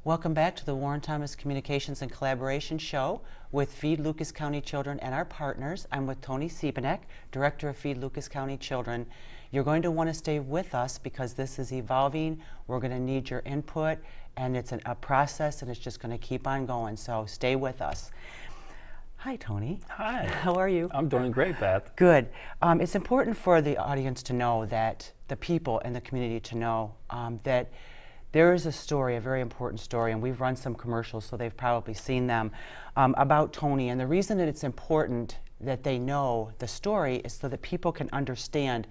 Welcome back to the Warren Thomas Communications and Collaboration Show with Feed Lucas County Children and our partners. I'm with Tony Communication Dec, Director of Feed Lucas County Children. You're going to want to stay with us because this is evolving. We're going to need your input, and it's a process, and it's just going to keep on going, so stay with us. Hi, Tony. Hi. How are you? I'm doing great, Beth. Good. It's important for the audience to know that, the people in the community to know that there is a story, a very important story, and we've run some commercials, so they've probably seen them, about Tony. And the reason that it's important that they know the story is so that people can understand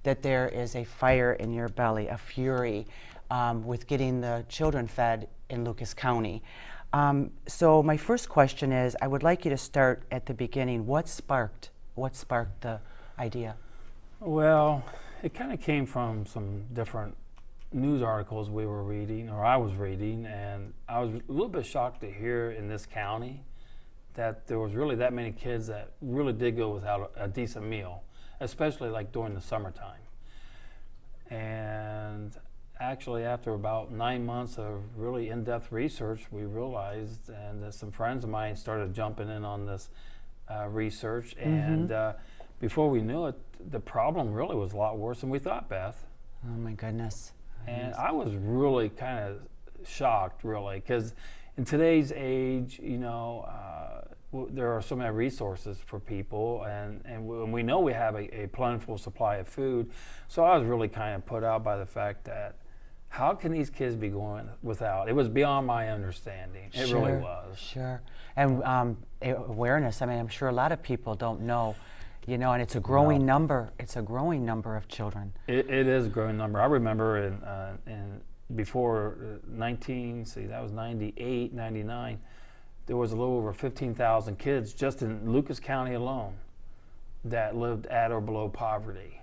that there is a fire in your belly, a fury with getting the children fed in Lucas County. So my first question is, I would like you to start at the beginning. What sparked the idea? Well, it kind of came from some different news articles we were reading, or I was reading, and I was a little bit shocked to hear in this county that there was really that many kids that really did go without a decent meal, especially like during the summertime. And actually, after about 9 months of really in-depth research, we realized, and that some friends of mine started jumping in on this research, and before we knew it, the problem really was a lot worse than we thought, Beth. Oh my goodness. And I was really kind of shocked, really, because in today's age, you know, there are so many resources for people, and we know we have a plentiful supply of food. So I was really kind of put out by the fact that how can these kids be going without? It was beyond my understanding. It really was. Sure. And awareness, I mean, I'm sure a lot of people don't know, you know, and it's a growing number. It's a growing number of children. It is a growing number. I remember in before that was 98, 99, there was a little over 15,000 kids just in Lucas County alone that lived at or below poverty.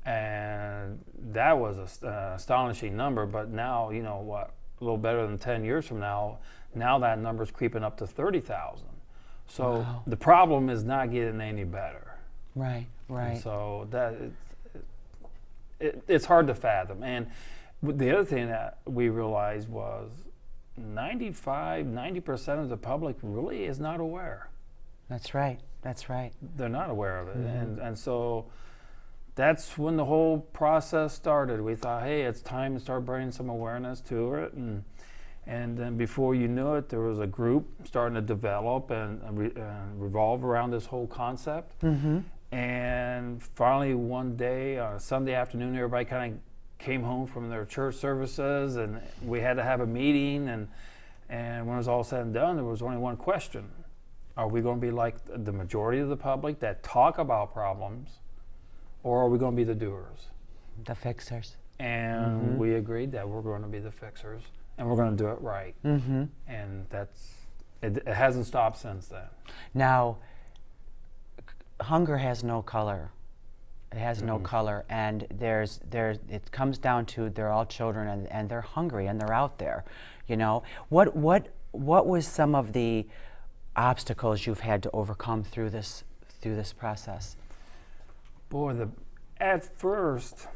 And that was an astonishing number, but now, you know what, a little better than 10 years from now that number's creeping up to 30,000. So the problem is not getting any better. Right. And so that it's hard to fathom. And the other thing that we realized was 90% of the public really is not aware. That's right. They're not aware of it. And so that's when the whole process started. We thought, hey, it's time to start bringing some awareness to it. And then before you knew it, there was a group starting to develop and revolve around this whole concept. And finally one day, on a Sunday afternoon, everybody kind of came home from their church services, and we had to have a meeting. And when it was all said and done, there was only one question. Are we going to be like the majority of the public that talk about problems, or are we going to be the doers? The fixers. And we agreed that we're going to be the fixers. And we're going to do it right. And it hasn't stopped since then. Now, hunger has no color. It has no color, and it comes down to they're all children, and they're hungry, and they're out there. You know, what was some of the obstacles you've had to overcome through this process? Boy, at first,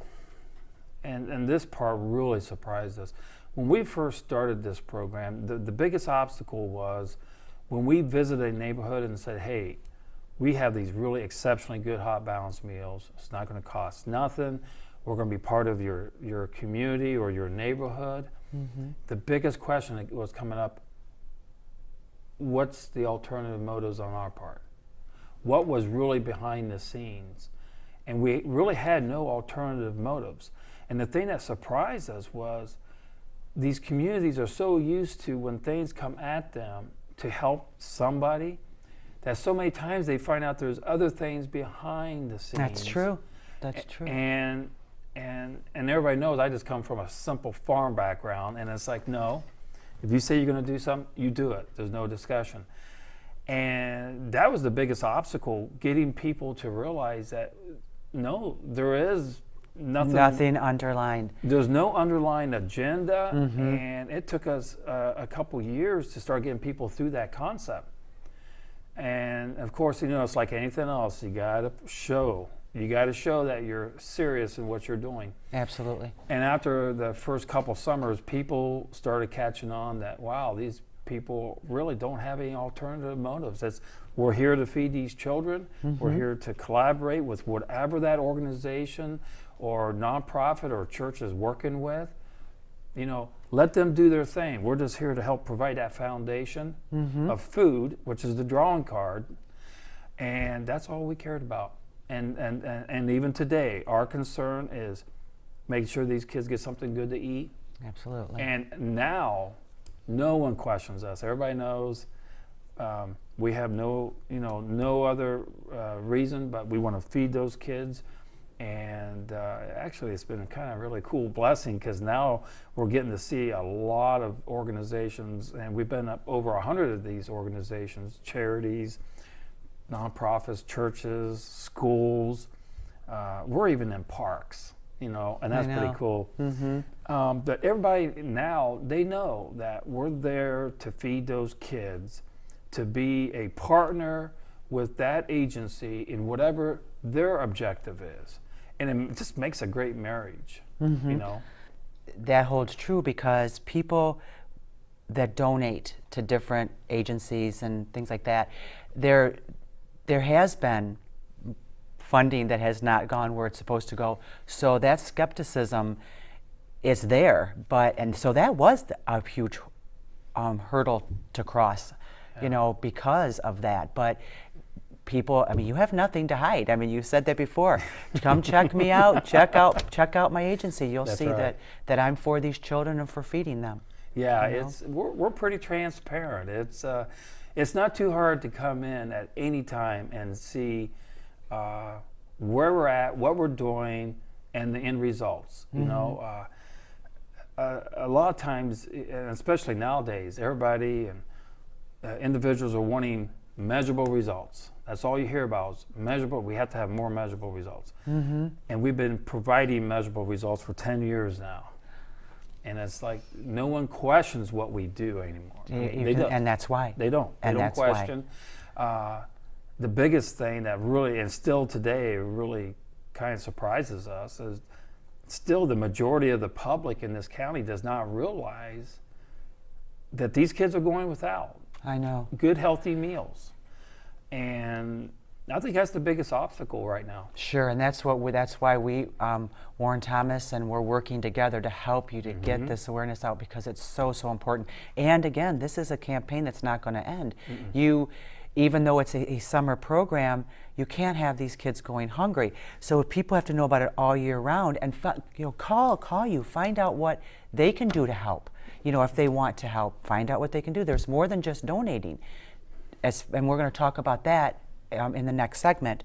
and this part really surprised us. When we first started this program, the biggest obstacle was when we visited a neighborhood and said, hey, we have these really exceptionally good hot balanced meals. It's not going to cost nothing. We're going to be part of your community or your neighborhood. The biggest question that was coming up, what's the alternative motives on our part? What was really behind the scenes? And we really had no alternative motives. And the thing that surprised us was these communities are so used to when things come at them to help somebody that so many times they find out there's other things behind the scenes. That's true. And everybody knows I just come from a simple farm background, and it's like, no, if you say you're going to do something, you do it. There's no discussion. And that was the biggest obstacle, getting people to realize that no, there is nothing underlined. There's no underlying agenda, and it took us a couple years to start getting people through that concept. And of course, you know, it's like anything else. You got to show You got to show that you're serious in what you're doing. Absolutely. And after the first couple summers, people started catching on that, wow, these people really don't have any alternative motives. We're here to feed these children. We're here to collaborate with whatever that organization or nonprofit or church is working with. You know, let them do their thing. We're just here to help provide that foundation of food, which is the drawing card. And that's all we cared about. And even today, our concern is making sure these kids get something good to eat. Absolutely. And now, no one questions us. Everybody knows we have no other reason, but we want to feed those kids. And actually, it's been a kind of really cool blessing, because now we're getting to see a lot of organizations, and we've been up over 100 of these organizations, charities, nonprofits, churches, schools. We're even in parks, and that's pretty cool. But everybody now, they know that we're there to feed those kids, to be a partner with that agency in whatever their objective is. And it just makes a great marriage, That holds true, because people that donate to different agencies and things like that, there has been funding that has not gone where it's supposed to go. So that skepticism is there, and so that was a huge hurdle to cross, because of that. But people, you have nothing to hide. You said that before. Come check me out. Check out my agency. You'll That's see right. that I'm for these children and for feeding them. Yeah, we're pretty transparent. It's not too hard to come in at any time and see where we're at, what we're doing, and the end results. A lot of times, and especially nowadays, everybody and individuals are wanting measurable results. That's all you hear about is measurable. We have to have more measurable results. And we've been providing measurable results for 10 years now. And it's like no one questions what we do anymore. They don't. And that's why. They don't. And they don't that's why. question. The biggest thing that really, and still today, really kind of surprises us is still the majority of the public in this county does not realize that these kids are going without I know. good, healthy meals. And I think that's the biggest obstacle right now. Sure, and that's why we, Warren Thomas, and we're working together to help you to get this awareness out, because it's so important. And again, this is a campaign that's not going to end. Even though it's a summer program, you can't have these kids going hungry. So people have to know about it all year round, and call you, find out what they can do to help. If they want to help, find out what they can do. There's more than just donating, and we're going to talk about that in the next segment.